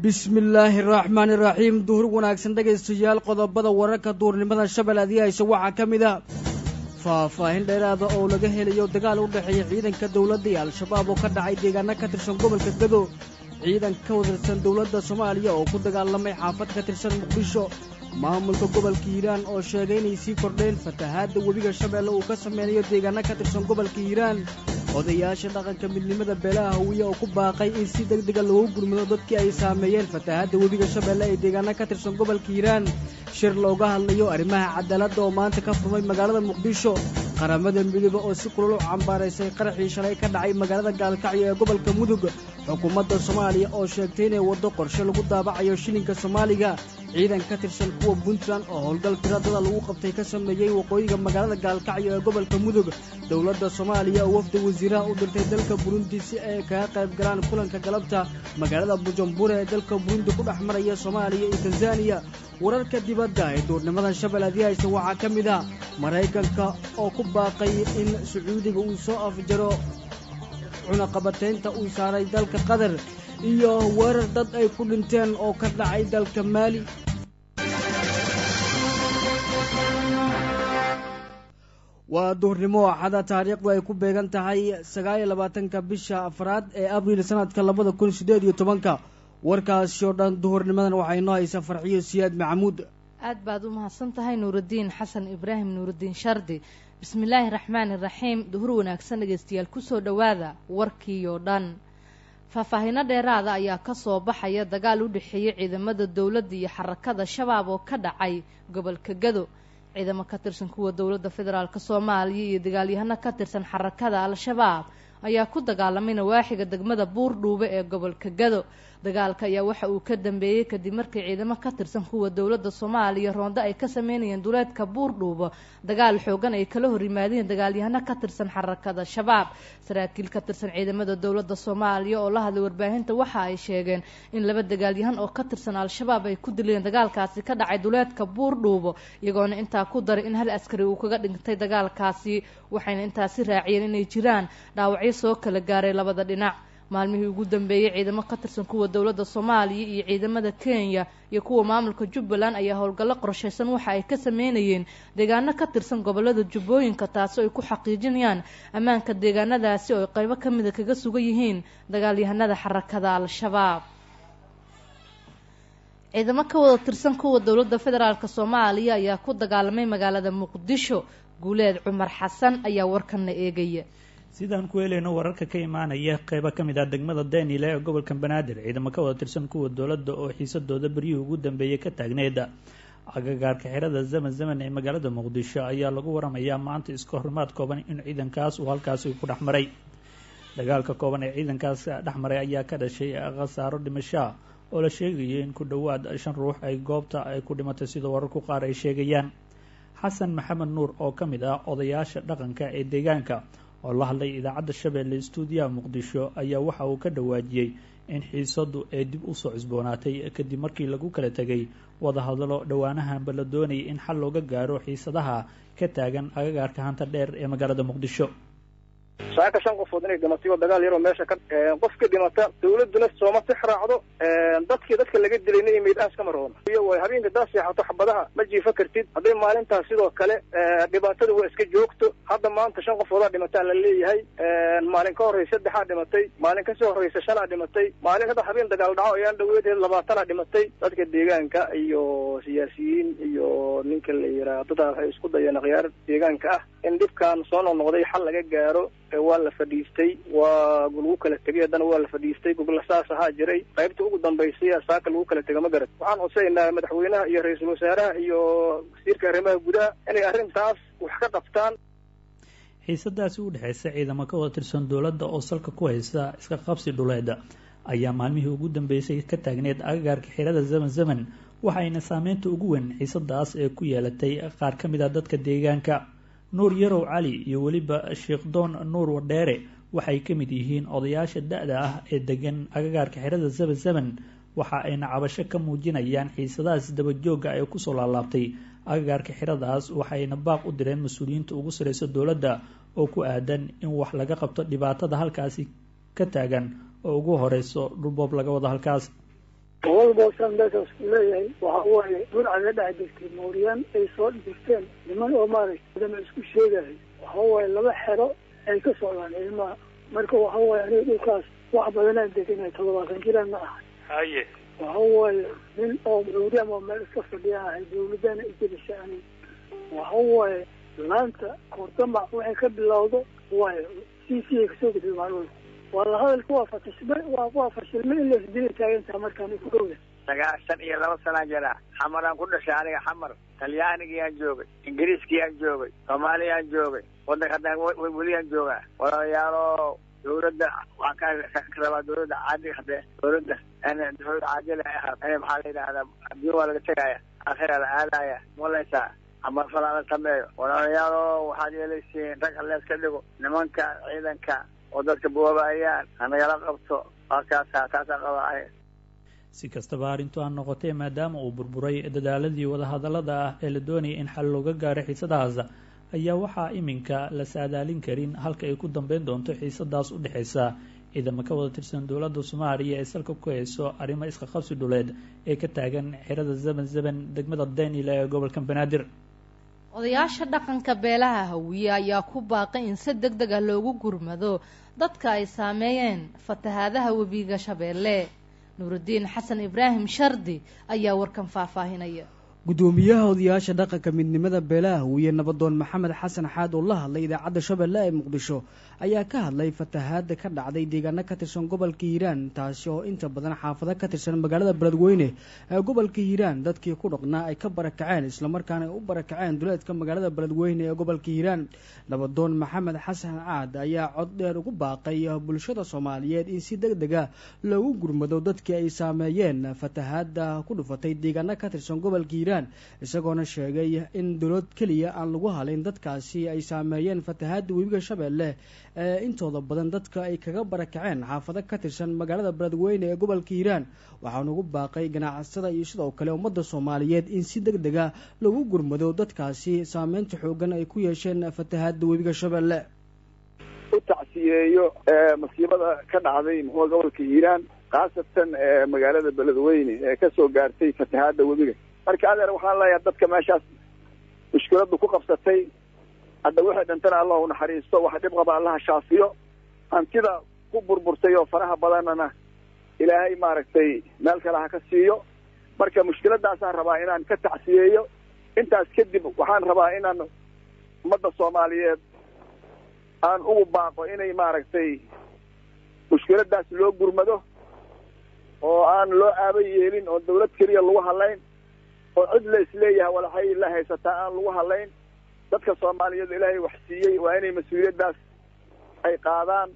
bismillaahi raxmaani raxiim duhur wanaagsan dhegaystayaal qodobada wararka duurnimada shabeelle aysa waxaa ka mid ah faahfaahin dheeraada oo laga helayo dagaal u dhexeeya ciidanka dowladda iyo al-shabaab oo ka dhacay deegaano ka tirsan gobolka gado ciidan ka wadarsan dowladda soomaaliya oo ku dagaalamay xaafad ka tirsan muqdisho maamulka gobolka hiiraan oo sheegay inay sii kordheen fatahaadda webiga shabeelle uu ka sameynayo deegaano ka tirsan gobolka hiiraan odayaasha dhaqanka midnimada beelaha hawiye oo ku baaqay in si degdega loogu gurmado dadkii ay saameeyeen fatahaadda webiga shabeelle ee deegaano ka tirsan gobolka hiiraan shir looga hadlayo arrimaha cadaaladda oo maanta ka furmay magaalada muqdisho qaramada midoobe oo si kulul u cambaaraysay qaraxii shalay ka dhacay magaalada gaalkacyo ee gobolka mudug xukuumadda soomaaliya oo sheegtay inay waddo qorshe lagu daabacayo shilinka soomaaliga ciidan ka tirsan kuwa puntland oo howlgal tiradada lagu qabtay ka sameeyey waqooyiga magaalada gaalkacyo ee gobolka mudug dowladda soomaaliya oo wafda wasiiraha u dirtay dalka burundi si ay kaga qayb galaan kulanka galabta magaalada bujumbura ee dalka burundi ku dhex maraya soomaaliya iyo tanzaniya wararka dibadda ee duurnimadan shabeelle aysa waxaa ka mid ah maraykanka oo ku baaqay in sacuudiga uu soo afjaro cunaqabataynta uu saaray dalka qatar iyo weerar dad ay ku dhinteen oo ka dhacay dalka maali waa duhurnimo axada taariikhdu ay ku beegan tahay 29 bisha afraad ee abriil sanadka 2018 warkaasi oo dhan duhurnimadan waxay noo haysaa farxiyo siyaad maxamuud aad baad u mahadsan tahay nuurudiin xasan ibraahim nuurudiin shardi bismillaahi raxmaani raxiim duhur wanaagsan dhegaystayaal kusoo dhowaada warkii oo dhan faahfaahiino dheeraada ayaa ka soo baxaya dagaal u dhexeeya ciidamada dowladda iyo xarakada shabaab oo ka dhacay gobolka gado ciidamo ka tirsan kuwa dowladda federaalk soomaaliya iyo dagaalyahano ka tirsan xarakada al-shabaab ayaa ku dagaalamay nawaaxiga degmada buurdhuube ee gobolka gado dagaalka ayaa waxa uu ka dambeeyey kadib markii ciidamo ka tirsan kuwa dowladda soomaaliya roondo ay ka sameynayeen duleedka buurdhuubo dagaal xoogan ay kala hor yimaadeen dagaalyahano ka tirsan xarakada shabaab saraakiil ka tirsan ciidamada dowladda soomaaliya oo la hadlay warbaahinta waxa ay sheegeen in 2 dagaalyahan oo ka tirsan al-shabaab ay ku dileen dagaalkaasi ka dhacay duleedka buurdhuubo iyagoona intaa ku daray in hal askari uu kaga dhintay dagaalkaasi waxayna intaasi raaciyeen inay jiraan dhaawacyo soo kala gaaray labada dhinac maalmihii ugu dambeeyey ciidamo ka tirsan kuwa dowladda soomaaliya iyo ciidamada kenya iyo kuwa maamulka jubbaland ayaa howlgallo qorshaysan waxa ay ka sameynayeen deegaano ka tirsan gobolada jubbooyinka taasi oo ay ku xaqiijinayaan ammaanka deegaanadaasi oo ay qaybo ka mida kaga sugan yihiin dagaalyahanada xarakada al-shabaab ciidamo ka wada tirsan kuwa dowladda federaalk soomaaliya ayaa ku dagaalamay magaalada muqdisho guuleed cumar xasan ayaa warkanna eegaya sidaan ku helayno wararka ka imaanaya qaybo ka mid ah degmada daynile ee gobolka banaadir ciidamo ka wada tirsan kuwa dowladda oo xiisadooda beryihii ugu dambeeyey ka taagneed agagaarka xirada zaman ee magaalada muqdisho ayaa lagu waramayaa maanta iska horimaad kooban in ciidankaas uu halkaasi ku dhex maray dagaalka kooban ee ciidankaas dhex maray ayaa ka dhashay khasaaro dhimasho oo la sheegayay in ku dhowaad 5 ruux ay goobta ay ku dhimatay sida wararku qaar ay sheegayaan xasan maxamed nuur oo ka mid ah odayaasha dhaqanka ee deegaanka oo la hadlay idaacadda shabeelle stuudiyaha muqdisho ayaa waxa uu ka dhawaajiyey in xiisadu ay dib u soo cusboonaatay kadib markii lagu kala tegay wadahadalo dhowaanahanba la doonayay in xal looga gaaro xiisadaha ka taagan agagaarka hanta dheer ee magaalada muqdisho saaka 5 qofood inay dhimatay oo dagaal yar oo meesha ka qofka dhimata dawladuna sooma tixraacdo dadka laga dilayna iimaydaas kama roon iyo way habeenka daas yaxato xabadaha ma jiifa kartid haday maalintaas sidoo kale dhibaatada waa iska joogto hadda maanta 5 qofood dhimata la leeyahay maalin ka horeysa 3 dhimatay maalin ka soo horeysa 5 dhimatay maalin kada habeen dagaal dhaco ayaan dhaweeday 20 dhimatay dadka deegaanka iyo siyaasiyiin iyo ninka la yiraahdo dad ay isku dayeen khiyaar deegaanka ah in dibkan soo noqday xal laga gaaro waa la fadhiistay waa lagu kala tagay hadana waa la fadhiistay gobol saas ahaa jiray qaybta ugu dambeysay saaka lagu kala tagay ma garad waxaan codsaynaa madaxweynaha iyo ra'iisul wasaaraha iyo wasiirka arrimaha gudaha inay arrintaas wax ka qabtaan xiisadaasi u dhaxaysa ciidamo ka wada tirsan dowladda oo salka ku haysta iska qabsi dhuleeda ayaa maalmihii ugu dambeysay ka taagneed agagaarka xirada zaman waxayna saameynta ugu weyn xiisadaas ee ku yeelatay qaar ka mid ah dadka deegaanka nuur yarow cali iyo weliba sheekh doon nuur wadheere waxay ka mid yihiin odayaasha da-da ah ee degan agagaarka xirada zaman waxa ayna cabasho ka muujinayaan xiisadahaas dabajooga ay kusoo laalaabtay agagaarka xiradaas waxayna baaq u direen mas-uuliyiinta ugu sareysa dowladda oo ku aadan in wax laga qabto dhibaatada halkaasi ka taagan oo ugu horeyso dhulboob laga wado halkaas walba san meeshaas ku leeyahay waxa waaye burcada dhex jirtay mooriyaan ay soo dhigteen niman oo maaragtay dama isku sheegahay waxa waaye laba xero ay ka socdaan ilmaha marka waxa waaye aniga dhulkaas wax badanaan deganay 70 jiraan ma aha haye waxa waaye nin oo mooriyaan oo meel iska fadhiyahay dawladana ijilisha ani waxa waaye laanta koortama waxay ka bilowdo waaye CC ka soo gudbay maalmo wala hadalku waa fashilmay in la isdili taaganta markaan ku dhowday 92 sano jira xamaraan ku dhashay aniga xamar talyaanigiyaan joogay ingiriiskiyaan joogay soomaaliyaan joogay waddanka weliyaan joogaa walaalayaalo dawladda waxaan ka rabaa dawladda caadi hadee dawladda caadi la ahaa maxaa la yidhahdaa adduun waa laga tegaya aakhira la aadaya malaysaa ama falaala sameeyo walaalayaalo waxaad yeelaysiin rag hallees ka dhigo nimanka ciidanka oo dadka boobaayaan hanagala qabto taasaa qabaa. si kastaba arrintu aan noqotay maadaama uu burburay dadaaladii wadahadallada ah ee la doonayay in xal looga gaaro xiisadahaas ayaa waxaa iminka la saadaalin karin halka ay ku dambeyn doonto xiisadaas u dhexaysa ciidamo ka wada tirsan dowladda Soomaaliya ee salka ku hayso arrimo iska qabsi dhuleed ee ka taagan xirada Zaban degmada Daynile ee gobolka Banaadir. odayaasha dhaqanka beelaha Hawiye ayaa ku baaqay in si degdeg ah loogu gurmado dadka ay saameeyeen fatahaadaha webiga Shabeelle. Nuruddin Xasan Ibraahim Shardi ayaa warkan faahfaahinaya. gudoomiyaha odayaasha dhaqanka midnimada beelaha Hawiye nabadoon Maxamed Xasan Xaad oo la hadlay idaacadda Shabeelle ee Muqdisho ayaa ka hadlay fatahaada ka dhacday deegaano ka tirsan gobolka Hiiraan taasi oo inta badan xaafado ka tirsan magaalada Beledweyne ee gobolka Hiiraan dadkii ku dhaqnaa ay ka barakaceen isla markaana u barakaceen duleedka magaalada Beledweyne ee gobolka Hiiraan. nabadoon Maxamed Xasan Xaad ayaa cod dheer ugu baaqay bulshada Soomaaliyeed in si degdeg ah loogu gurmado dadkii ay saameeyeen fatahaada ku dhufatay deegaano ka tirsan gobolka Hiiraan isagoona sheegay in dawlad kaliya aan lagu haleyn dadkaasi ay saameeyeen fatahaada webiga Shabeelle ee intooda badan dadka ay kaga barakaceen xaafado ka tirsan magaalada Beledweyne ee gobolka Hiiraan. waxaan ugu baaqay ganacsatada iyo sidoo kale ummadda Soomaaliyeed in si degdeg ah lagu gurmado dadkaasi saameynta xoogan ay ku yeesheen fatahaada webiga Shabeelle. u tacsiyeeyo masiibada ka dhacday gobolka Hiiraan qaasatan magaalada Beledweyne ee ka soo gaartay fatahaada webiga. marka adeer waxaan leeyahay dadka meeshaas mushkiladu ku qabsatay hadda waxay dhantana Allah u naxariisto waxa dhib qaba Allah shaafiyo hantida ku burburtay oo faraha badanna ilaahay maaragtay meel kale ha ka siiyo. marka mushkiladaas aan rabaa inaan ka tacsiyeeyo. intaas kadib waxaan rabaa inaan ummadda Soomaaliyeed aan ugu baaqo inay maaragtay mushkiladaas loo gurmado oo aan loo aabay yeelin oo dawlad kaliya lagu haleyn oo cid la isleeyahay walaxay la haysataa aan lagu haleyn. dadka Soomaaliyeed ilaahay wax siiyay waa inay mas'uuliyadaas ay qaadaan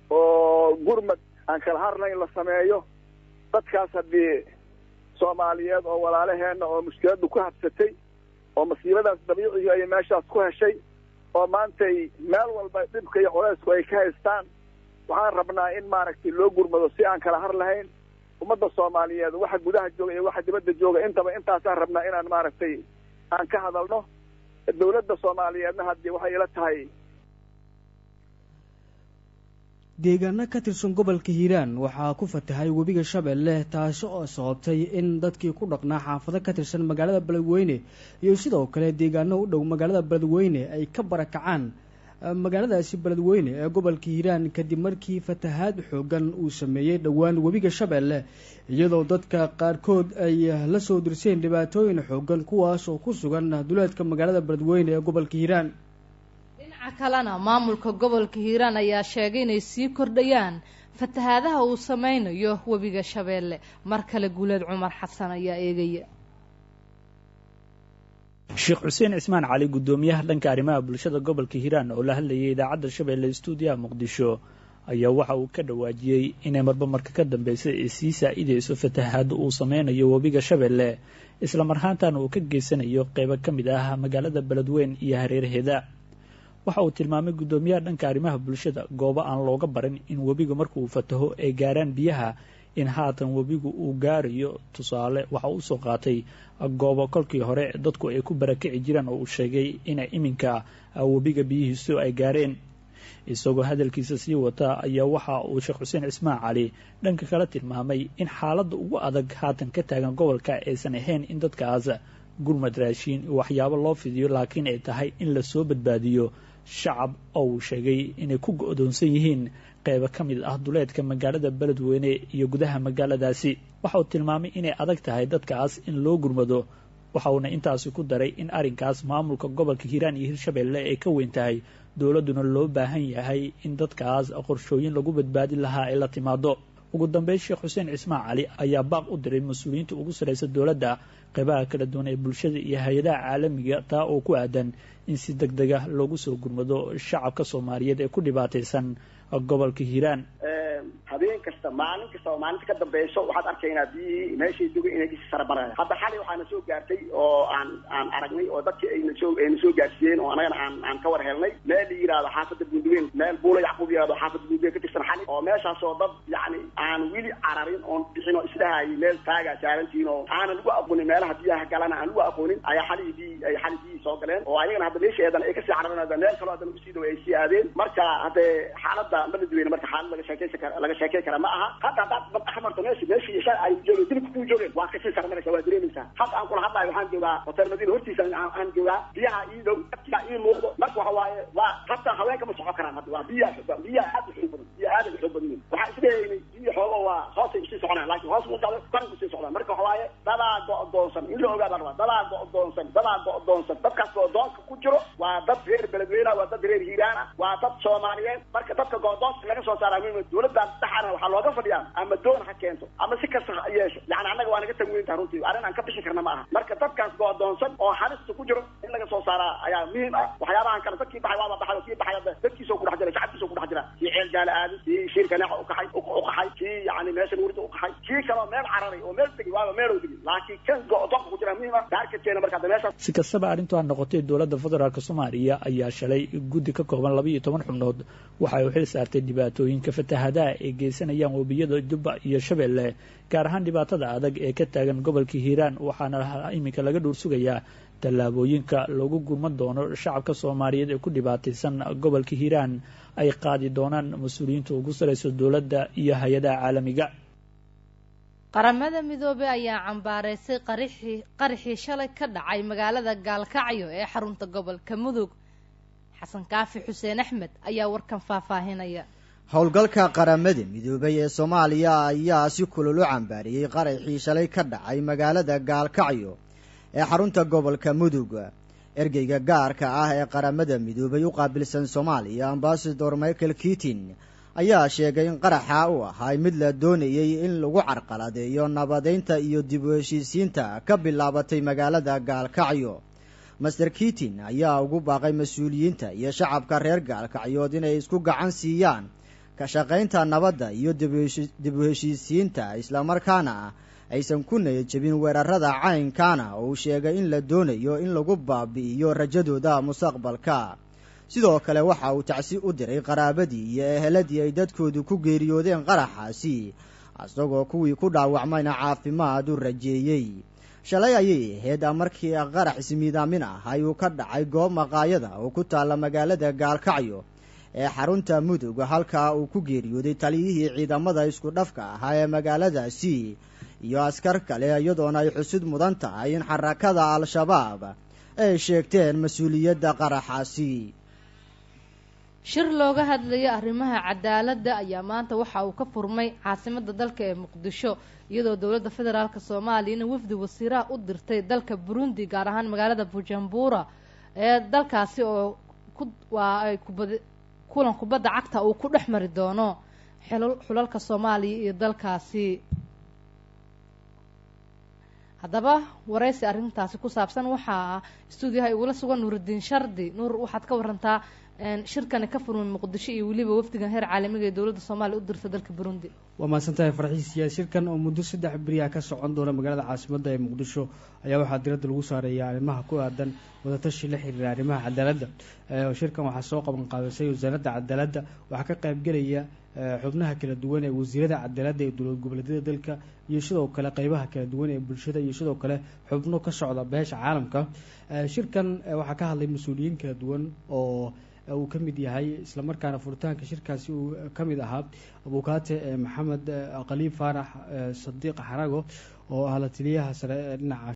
oo gurmad aan kala harnayn la sameeyo. dadkaas haddii Soomaaliyeed oo walaalaheena oo mushkiladu ku habsatay oo masiibadaas dabiiciga ay meeshaas ku heshay oo maantay meel walba dhibka iyo culaysku ay ka haystaan waxaan rabnaa in maaragtay loo gurmado si aan kala har lahayn. ummadda Soomaaliyeed waxa gudaha jooga iyo waxa dibadda jooga intaba intaasaan rabnaa inaan maaragtay aan ka hadalno. dawladda Soomaaliyeedna haddii waxay ila tahay deegaano ka tirsan gobolka Hiiraan waxaa ku fatahay webiga Shabeelle taasi oo sababtay in dadkii ku dhaqnaa xaafado ka tirsan magaalada Beledweyne iyo sidoo kale deegaano u dhow magaalada Beledweyne ay ka barakacaan magaaladaasi Beledweyne ee gobolka Hiiraan kadib markii fatahaad xoogan uu sameeyay dhawaan webiga Shabeelle iyadoo dadka qaarkood ay la soo dirseen dhibaatooyin xoogan kuwaas oo ku sugan duleedka magaalada Beledweyne ee gobolka Hiiraan. dhinaca kalena maamulka gobolka Hiiraan ayaa sheegay inay sii kordhayaan fatahaadaha uu sameynayo webiga Shabeelle. mar kale Guuleed Cumar Xasan ayaa eegaya. Sheekh Xuseen Ismaan Cali gudoomiyaha dhanka arrimaha bulshada gobolka Hiiraan oo la hadlayay idaacadda Shabeelle stuudiyaha Muqdisho ayaa waxa uu ka dhawaajiyay inay marba marka ka dambeysay ay sii saacideyso fatahaada uu sameynayo webiga Shabeelle isla marhaantan uu ka geysanayo qaybo ka mid ah magaalada Beledweyne iyo hareeraheeda. waxa uu tilmaamay gudoomiyaha dhanka arrimaha bulshada goobo aan looga barin in webiga markuu fataho ay gaaraan biyaha in haatan webigu uu gaarayo. tusaale waxa uu soo qaatay goobo kolkii hore dadku ay ku barakici jireen oo uu sheegay inay iminka webiga biyihiisu ay gaareen. isagoo hadalkiisa sii wata ayaa waxa uu sheekh xuseen cismaan cali dhanka kala tilmaamay in xaaladda ugu adag haatan ka taagan gobolka aysan ahayn in dadkaas gurmad raashiin waxyaabo loo fidiyo laakiin ay tahay in lasoo badbaadiyo shacab oo uu sheegay inay ku go-doonsan yihiin qaybo ka mid ah duleedka magaalada beledweyne iyo gudaha magaaladaasi waxa uu tilmaamay inay adag tahay dadkaas in loo gurmado waxa uuna intaasi ku daray in arrinkaas maamulka gobolka hiiraan iyo hirshabeelle ay ka weyn tahay dowladduna loo baahan yahay in dadkaas qorshooyin lagu badbaadin lahaa ay la timaado ugu dambeyn sheekh xuseen cismaan cali ayaa baaq u diray mas-uuliyiinta ugu sarraysa dowladda qaybaha kala duwan ee bulshada iyo hay-adaha caalamiga taa oo ku aadan in si deg deg ah loogu soo gurmado shacabka soomaaliyeed ee ku dhibaataysan gobolka hiiraan. habeen kasta maalin kasta oo maalinta ka dambayso waxaad arkaynaa biyihii meeshay dugay inay kasii sarabarayaan. hadda xalay waxaana soo gaartay oo aan aragnay oo dadkii ayna soo gaarsiiyeen oo anagana aan ka war helnay meel la yidhaahdo xaafadda buunduweyn, meel buula yacquub yidhahdo xaafadda buunduweyn ka tirsan xalay oo meeshaasoo dad yacni aan weli cararin oon bixin oo isdhahayay meel taagaa saarantiin oo aanan ugu aqoonin meelaha biyaha galana aan ugu aqoonin ayaa xalay biyihii soo galeen oo ayagana hadda meesheedan ay kasii cararin meel kaloo haddan ugu sii dhawa ay sii aadeen. marka haddee xaaladda beledweyne marka xaalad laga sheekey kara ma aha. hadda haddaad badaxmarto meeshii shay ay joogeen dilibka kuu joogeen waa kasii saramaraysa waa dareemaysaa. hadda aan kula hadlayo waxaan joogaa hotel madiina hortiisa aan joogaa biyaha ii dhow dadkiibaa ii muuqdo marka waxa waaye waa habta haweenka ma socon karaan hadda waa biyaha aad u xoog badan biya aad u xoog badan waxaa isleeyahay biyo xoogo waa hoosay usii soconaan laakiin hoos mu socdo koran kusii socdaan marka waxa waaye dadaa go-doonsan in la ogaada rabaa dadaa go-doonsan dadkaas go-doonka ku jiro waa dad reer beledweyne waa dad reer hiiraan ah waa dad soomaaliyeed marka dadka go-doonka laga soo saaraa muhiim dowladdan dhaxana waxaa looga fadhiyaa ama doon ha keento ama si kasta ha yeesho yani annaga waa naga tanweyntaha runtii arrin aan ka bixi karna ma aha. marka dadkaas go-doonsan oo halista ku jiro in laga soo saaraa ayaa muhiim ah. waxyaabahan kale dadkii baxay waaba baxay kii baxay dadkiisoo ku dhex jira shacabkiisoo ku dhex jira kii ceel jaale aadi kii shiirka neexa uqaxay kii yani meeshan wurida uqaxay kii kaloo meel cararay oo meel degi waaba meelow degi laakiin kan go-doonka ku jira muhiim ah daarkakeena marka hadda meeshaas. si kastaba arrintu ha noqotay dowladda federaalk soomaaliya ayaa shalay guddi ka kooban 12 xubnood waxa ay u xil saartay dhibaatooyinka fatahadaha ee geysanayaan webiyada jubba iyo shabeelle gaar ahaan dhibaatada adag ee ka taagan gobolka hiiraan waxaana iminka laga dhuur sugayaa tallaabooyinka loogu gurman doono shacabka soomaaliyeed ee ku dhibaataysan gobolka hiiraan ay qaadi doonaan mas-uuliyiinta ugu saraysa dowladda iyo hay-adaha caalamiga. qaramada midoobey ayaa cambaareysay qarixii shalay ka dhacay magaalada gaalkacyo ee xarunta gobolka mudug. xasan kaafi xuseen axmed ayaa warkan faahfaahinaya. howlgalka qaramada midoobay ee soomaaliya ayaa si kulul u cambaariyey qaraxii shalay ka dhacay magaalada gaalkacyo ee xarunta gobolka mudug. ergeyga gaarka ah ee qaramada midoobay u qaabilsan soomaaliya ambasador michael kitin ayaa sheegay in qaraxa uu ahay mid la doonayey in lagu carqaladeeyo nabadeynta iyo dib u heshiisiinta ka bilaabatay magaalada gaalkacyo. master kitin ayaa ugu baaqay mas-uuliyiinta iyo shacabka reer gaalkacyood inay isku gacan siiyaan ka shaqaynta nabadda iyo dib u heshiisiinta islamarkaana aysan ku niyadjebin weerarada caynkana oo uu sheegay in la doonayo in lagu baabi'iyo rajadooda mustaqbalka. sidoo kale waxa uu tacsi u diray qaraabadii iyo eheladii ay dadkoodu ku geeriyoodeen qaraxaasi isagoo kuwii ku dhaawacmayna caafimaad u rajeeyey. shalay ayay ahayd markii qarax ismiidaamin ah ayuu ka dhacay goob maqaayada oo ku taalla magaalada gaalkacyo ee xarunta mudug halkaa uu ku geeriyooday taliyihii ciidamada isku dhafka ahaa ee magaaladaasi iyo askar kale iyadoona ay xusud mudan tahay in xarakada al-shabaab ay sheegteen mas-uuliyadda qaraxaasi. shir looga hadlayo arrimaha cadaaladda ayaa maanta waxa uu ka furmay caasimadda dalka ee muqdisho iyadoo dowladda federaalk soomaaliyana wafdi wasiiraha u dirtay dalka burundi gaar ahaan magaalada bujumbura ee dalkaasi oo kulan kubadda cagta uu ku dhex mari doono xulalka soomaaliya iyo dalkaasi. haddaba waraysi arrintaasi ku saabsan waxaa stuudiyaha igula sugan nuurudiin shardi. nuur waxaad ka warantaa shirkani ka furmay muqdisho iyo weliba wafdigan heer caalamiga ee dowladda soomaaliya u dirta dalka burundi. waa mahadsantahay farxiisiya. shirkan oo muddo 3 beriyaha ka socon doona magaalada caasimadda ee muqdisho ayaa waxaa diradda lagu saaraya arrimaha ku aadan wadatashi la xiriira arrimaha cadaaladda. shirkan waxaa soo qaban qaadisay wasaaradda cadaaladda waxaa ka qaybgelaya xubnaha kala duwan ee wasiirada cadaaladda ee dowlad goboleedyada dalka iyo sidoo kale qeybaha kala duwan ee bulshada iyo sidoo kale xubno ka socda beesha caalamka. shirkan waxaa ka hadlay mas-uuliyiin kala duwan oo uu ka mid yahay islamarkaana furitaanka shirkaasi uu ka mid ahaa abukaate maxamed khaliif faarax sadiiq xarago oo ah la taliyaha sare ee dhinaca